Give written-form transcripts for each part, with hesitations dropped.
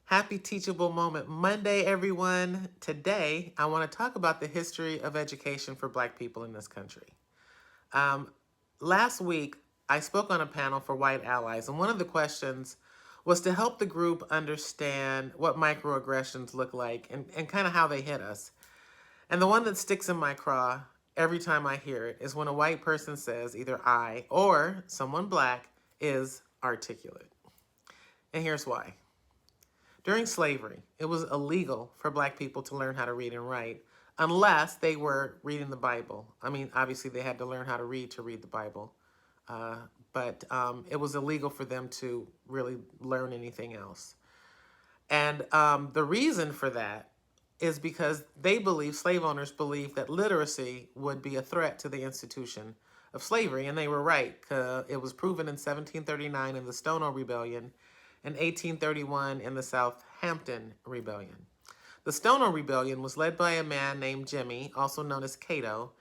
Happy Teachable Moment Monday, everyone. Today, I want to talk about the history of education for Black people in this country. Um, Last week, I spoke on a panel for white allies, and one of the questions was to help the group understand what microaggressions look like and kind of how they hit us. And the one that sticks in my craw every time I hear it is when a white person says either I or someone Black is articulate. And here's why. During slavery, it was illegal for Black people to learn how to read and write unless they were reading the Bible. I mean, obviously, they had to learn how to read the Bible, but it was illegal for them to really learn anything else. And the reason for that is because slave owners believed that literacy would be a threat to the institution of slavery, and they were right. It was proven in 1739 in the Stonewall Rebellion and 1831 in the Southampton Rebellion. The Stonewall Rebellion was led by a man named Jimmy, also known as Cato,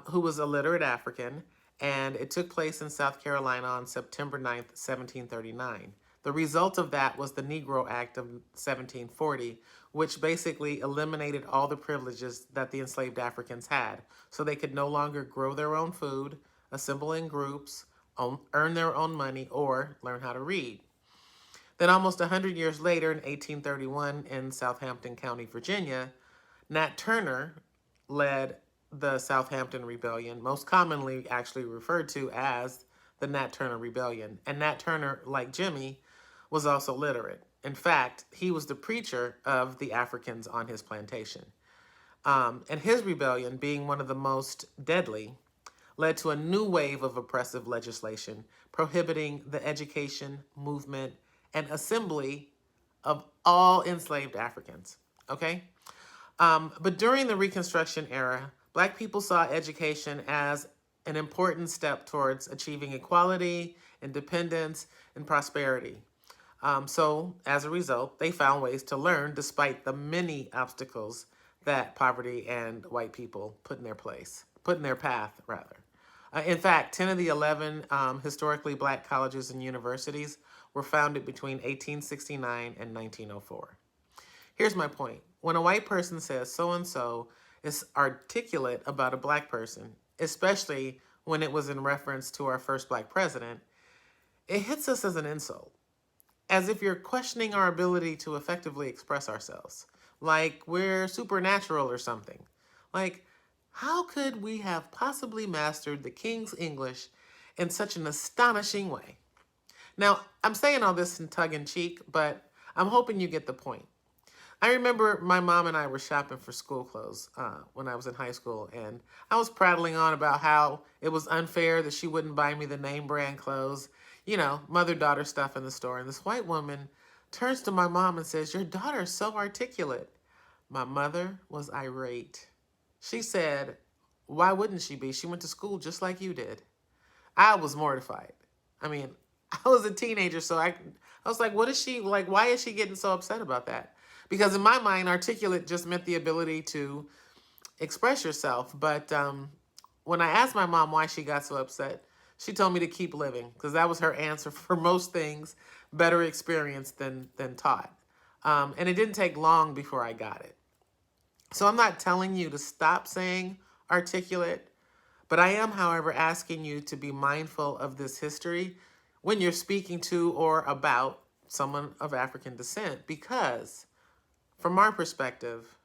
who was a literate African, and it took place in South Carolina on September 9th, 1739. The result of that was the Negro Act of 1740, which basically eliminated all the privileges that the enslaved Africans had. So they could no longer grow their own food, assemble in groups, earn their own money, or learn how to read. Then almost 100 years later, in 1831, in Southampton County, Virginia, Nat Turner led the Southampton Rebellion, most commonly actually referred to as the Nat Turner Rebellion. And Nat Turner, like Jimmy, was also literate. In fact, he was the preacher of the Africans on his plantation. And his rebellion, being one of the most deadly, led to a new wave of oppressive legislation prohibiting the education, movement, and assembly of all enslaved Africans. Okay? But during the Reconstruction era, Black people saw education as an important step towards achieving equality, independence, and prosperity. So, as a result, they found ways to learn despite the many obstacles that poverty and white people put in their path, rather. In fact, 10 of the 11 historically Black colleges and universities were founded between 1869 and 1904. Here's my point. When a white person says so-and-so is articulate about a Black person, especially when it was in reference to our first Black president, it hits us as an insult, as if you're questioning our ability to effectively express ourselves, like we're supernatural or something. Like, how could we have possibly mastered the King's English in such an astonishing way? Now, I'm saying all this in tongue-in-cheek, but I'm hoping you get the point. I remember my mom and I were shopping for school clothes when I was in high school, and I was prattling on about how it was unfair that she wouldn't buy me the name brand clothes, mother-daughter stuff in the store. And this white woman turns to my mom and says, "Your daughter is so articulate." My mother was irate. She said, "Why wouldn't she be? She went to school just like you did." I was mortified. I mean, I was a teenager, so I was like, what is she, like, why is she getting so upset about that? Because in my mind, articulate just meant the ability to express yourself. But when I asked my mom why she got so upset, she told me to keep living, because that was her answer for most things: better experience than taught. And it didn't take long before I got it. So I'm not telling you to stop saying articulate, but I am, however, asking you to be mindful of this history when you're speaking to or about someone of African descent, because from our perspective,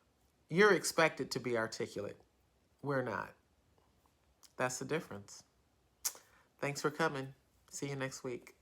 you're expected to be articulate. We're not. That's the difference. Thanks for coming. See you next week.